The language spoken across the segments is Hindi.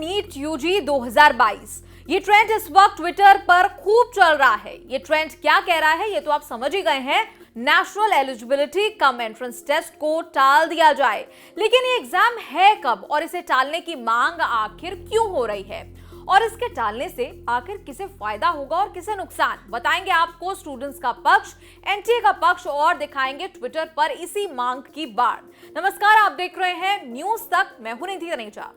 NEET UG 2022। ये ट्रेंड इस वक्त ट्विटर पर खूब चल रहा है। ये ट्रेंड क्या कह रहा है ये तो आप समझ ही गए हैं। National eligibility cum entrance test को टाल दिया जाए, लेकिन ये एग्जाम है कब और इसे टालने की मांग आखिर क्यों हो रही है और इसके टालने से आखिर किसे फायदा होगा और किसे नुकसान, बताएंगे आपको स्टूडेंट्स का पक्ष, एनटीए का पक्ष और दिखाएंगे ट्विटर पर इसी मांग की बाढ़। नमस्कार, आप देख रहे हैं न्यूज तक, मैं हूं निधि तनेजा।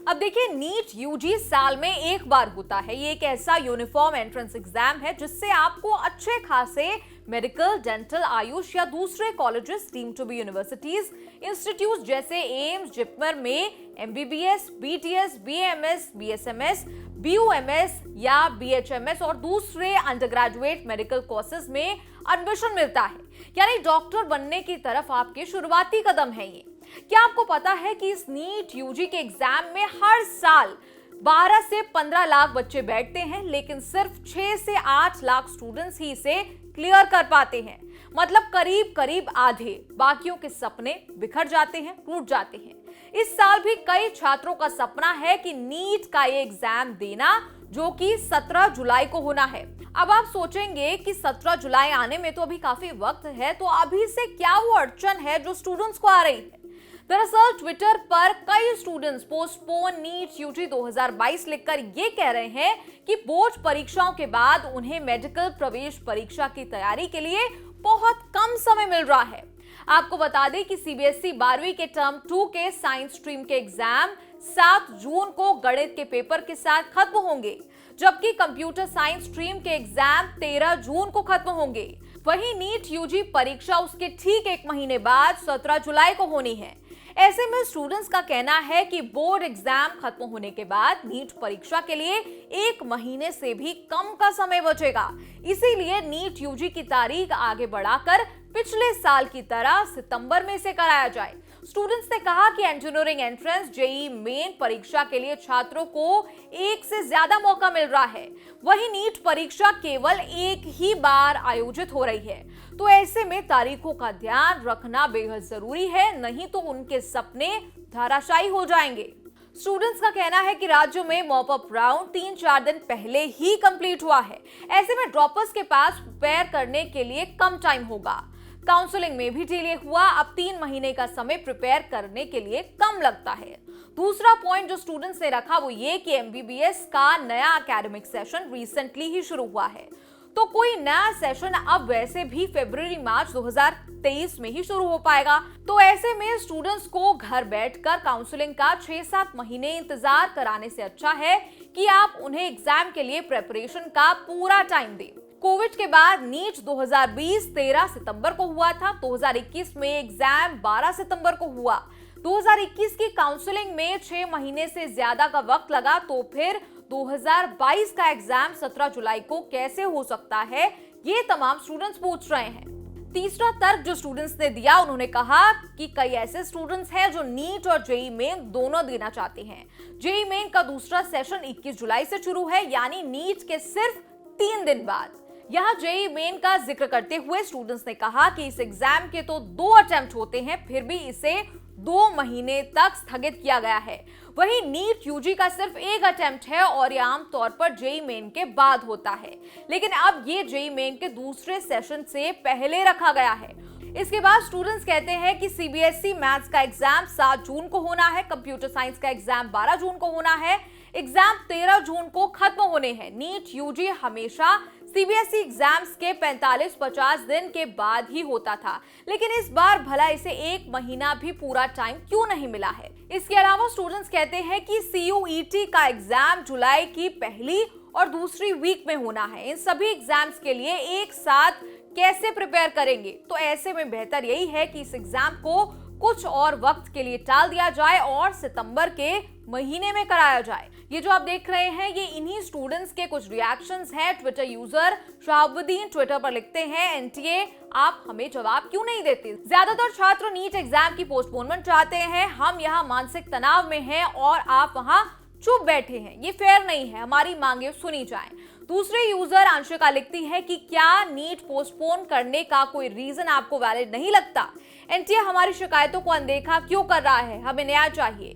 अब देखिए, नीट यूजी साल में एक बार होता है। ये एक ऐसा यूनिफॉर्म एंट्रेंस एग्जाम है जिससे आपको अच्छे खासे मेडिकल, डेंटल, आयुष या दूसरे colleges, deemed to be universities, institute जैसे एम्स, जिपमर में MBBS, BDS, BAMS, BSMS, BUMS या बीएचएमएस और दूसरे अंडरग्रेजुएट मेडिकल कोर्सेज में एडमिशन मिलता है। यानी डॉक्टर बनने की तरफ आपके शुरुआती कदम है ये। क्या आपको पता है कि इस नीट यूजी के एग्जाम में हर साल 12 से 15 लाख बच्चे बैठते हैं, लेकिन सिर्फ 6 से 8 लाख स्टूडेंट्स ही इसे क्लियर कर पाते हैं। मतलब करीब करीब आधे। बाकियों के सपने बिखर जाते हैं, टूट जाते हैं। इस साल भी कई छात्रों का सपना है कि नीट का ये एग्जाम देना, जो कि 17 जुलाई को होना है। अब आप सोचेंगे कि 17 जुलाई आने में तो अभी काफी वक्त है, तो अभी से क्या वो अड़चन है जो स्टूडेंट्स को आ रही है। दरअसल ट्विटर पर कई स्टूडेंट्स पोस्टपोन नीट यूजी 2022 लिखकर ये कह रहे हैं कि बोर्ड परीक्षाओं के बाद उन्हें मेडिकल प्रवेश परीक्षा की तैयारी के लिए बहुत कम समय मिल रहा है। आपको बता दें कि सीबीएसई 12वीं के टर्म 2 के साइंस स्ट्रीम के एग्जाम 7 जून को गणित के पेपर के साथ खत्म होंगे, जबकि कंप्यूटर साइंस स्ट्रीम के एग्जाम 13 जून को खत्म होंगे। वहीं नीट यूजी परीक्षा उसके ठीक एक महीने बाद 17 जुलाई को होनी है। ऐसे में स्टूडेंट्स का कहना है कि बोर्ड एग्जाम खत्म होने के बाद नीट परीक्षा के लिए 1 महीने से भी कम का समय बचेगा। इसीलिए नीट यूजी की तारीख आगे बढ़ाकर पिछले साल की तरह सितंबर में इसे कराया जाए। स्टूडेंट्स ने कहा कि इंजीनियरिंग एंट्रेंस, जेईई मेन परीक्षा के लिए छात्रों को एक से ज्यादा मौका मिल रहा है। वहीं नीट परीक्षा केवल एक ही बार आयोजित हो रही है, तो ऐसे में तारीखों का ध्यान रखना बेहद जरूरी है, नहीं तो उनके सपने धराशायी हो जाएंगे। स्टूडेंट्स का कहना है कि राज्यों में मॉप अप राउंड 3-4 दिन पहले ही कंप्लीट हुआ है। ऐसे में ड्रॉपर्स के पास प्रिपेयर करने के लिए कम टाइम होगा। काउंसलिंग में भी डिले हुआ, अब 3 महीने का समय प्रिपेयर करने के लिए कम लगता है। दूसरा पॉइंट जो स्टूडेंट्स ने रखा वो ये कि एमबीबीएस का नया एकेडमिक सेशन रिसेंटली ही शुरू हुआ है, तो कोई नया सेशन अब वैसे भी फरवरी-मार्च 2023 में ही शुरू हो पाएगा। तो ऐसे में स्टूडेंट्स को घर बैठकर काउंसलिंग का 6-7 महीने इंतजार कराने से अच्छा है कि आप उन्हें एग्जाम के लिए प्रेपरेशन का पूरा टाइम दें। कोविड के बाद नीट 2020 13 सितंबर को हुआ था, 2021 में एग्जाम 12 सितंबर को हुआ। 2021 की काउंसलिंग में 6 महीने से ज्यादा का वक्त लगा, तो फिर 2022 का एग्जाम 17 जुलाई को कैसे हो सकता है, ये तमाम स्टूडेंट्स पूछ रहे हैं। तीसरा तर्क जो स्टूडेंट्स ने दिया, उन्होंने कहा कि कई ऐसे स्टूडेंट्स हैं जो नीट और जेईई मेन दोनों देना चाहते हैं। जेईई मेन का दूसरा सेशन 21 जुलाई से शुरू है, यानी नीट के सिर्फ 3 दिन बाद। यहाँ जेईई मेन का जिक्र करते हुए स्टूडेंट्स ने कहा कि इस एग्जाम के तो 2 अटेम्प्ट होते हैं, फिर भी इसे 2 महीने तक स्थगित किया गया है। वहीं नीट यूजी का सिर्फ 1 अटेम्प्ट है और यह आमतौर पर जेईई मेन के बाद होता है, लेकिन अब ये जेईई मेन के दूसरे सेशन से पहले रखा गया है। इसके बाद स्टूडेंट्स कहते हैं कि सीबीएसई मैथ्स का एग्जाम 7 जून को होना है, कंप्यूटर साइंस का एग्जाम 12 जून को होना है, एग्जाम 13 जून को खत्म होने हैं। नीट यूजी हमेशा सीबीएसई एग्जाम्स के 45-50 दिन के बाद ही होता था, लेकिन इस बार भला इसे 1 महीना भी पूरा टाइम क्यों नहीं मिला है। इसके अलावा स्टूडेंट्स कहते हैं कि सीयूईटी का एग्जाम जुलाई की पहली और दूसरी वीक में होना है। इन सभी एग्जाम्स के लिए एक साथ कैसे प्रिपेयर करेंगे, तो ऐसे में बेहतर यही है कि इस एग्जाम को कुछ और वक्त के लिए टाल दिया जाए और सितंबर के महीने में कराया जाए। ये जो आप देख रहे हैं ये इन्हीं स्टूडेंट्स के कुछ रिएक्शंस हैं। ट्विटर यूजर शहाबुद्दीन ट्विटर पर लिखते हैं, एनटीए आप हमें जवाब क्यों नहीं देते। ज्यादातर छात्र नीट एग्जाम की पोस्टपोनमेंट चाहते हैं, हम यहाँ मानसिक तनाव में हैं और आप वहाँ चुप बैठे हैं, ये फेयर नहीं है, हमारी मांगे सुनी जाएं। दूसरे यूजर अंशिका लिखती है कि क्या नीट पोस्टपोन करने का कोई रीजन आपको वैलिड नहीं लगता, एनटीए हमारी शिकायतों को अनदेखा क्यों कर रहा है, हमें न्याय चाहिए।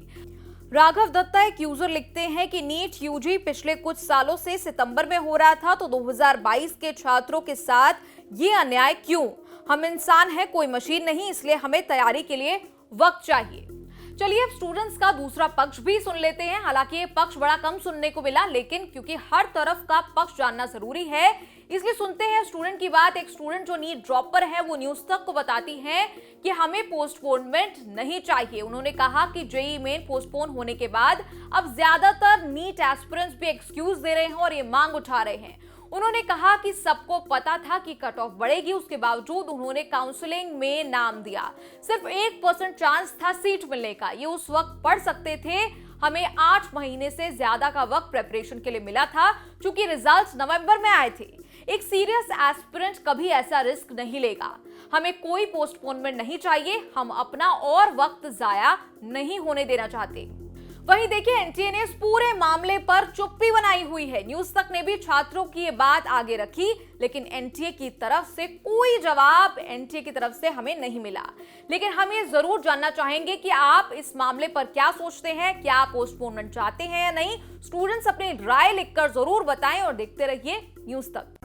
राघव दत्ता एक यूजर लिखते हैं कि नीट यूजी पिछले कुछ सालों से सितंबर में हो रहा था, तो 2022 के छात्रों के साथ ये अन्याय क्यों? हम इंसान हैं, कोई मशीन नहीं, इसलिए हमें तैयारी के लिए वक्त चाहिए। चलिए अब स्टूडेंट्स का दूसरा पक्ष भी सुन लेते हैं। हालांकि ये पक्ष बड़ा कम सुनने को मिला, लेकिन क्योंकि हर तरफ का पक्ष जानना जरूरी है, इसलिए सुनते हैं स्टूडेंट की बात। एक स्टूडेंट जो नीट ड्रॉपर है वो न्यूज तक को बताती हैं कि हमें पोस्टपोनमेंट नहीं चाहिए। उन्होंने कहा कि जेईई मेन पोस्टपोन होने के बाद अब ज्यादातर नीट एस्पिरेंट्स भी एक्सक्यूज दे रहे हैं और ये मांग उठा रहे हैं। उन्होंने कहा कि सबको पता था कि कट ऑफ बढ़ेगी, उसके बावजूद उन्होंने काउंसलिंग में नाम दिया। सिर्फ 1% चांस था सीट मिलने का, ये उस वक्त पढ़ सकते थे। हमें 8 महीने से ज्यादा का वक्त प्रेपरेशन के लिए मिला था, क्योंकि रिजल्ट्स नवंबर में आए थे। एक सीरियस एस्पिरेंट कभी ऐसा रिस्क नहीं लेगा। हमें कोई पोस्टपोनमेंट नहीं चाहिए, हम अपना और वक्त जाया नहीं होने देना चाहते। वहीं देखिए एनटीए ने इस पूरे मामले पर चुप्पी बनाई हुई है। न्यूज तक ने भी छात्रों की ये बात आगे रखी, लेकिन एनटीए की तरफ से कोई जवाब एनटीए की तरफ से हमें नहीं मिला। लेकिन हम ये जरूर जानना चाहेंगे कि आप इस मामले पर क्या सोचते हैं, क्या आप पोस्टपोनमेंट चाहते हैं या नहीं। स्टूडेंट्स अपनी राय लिखकर जरूर बताएं और देखते रहिए न्यूज तक।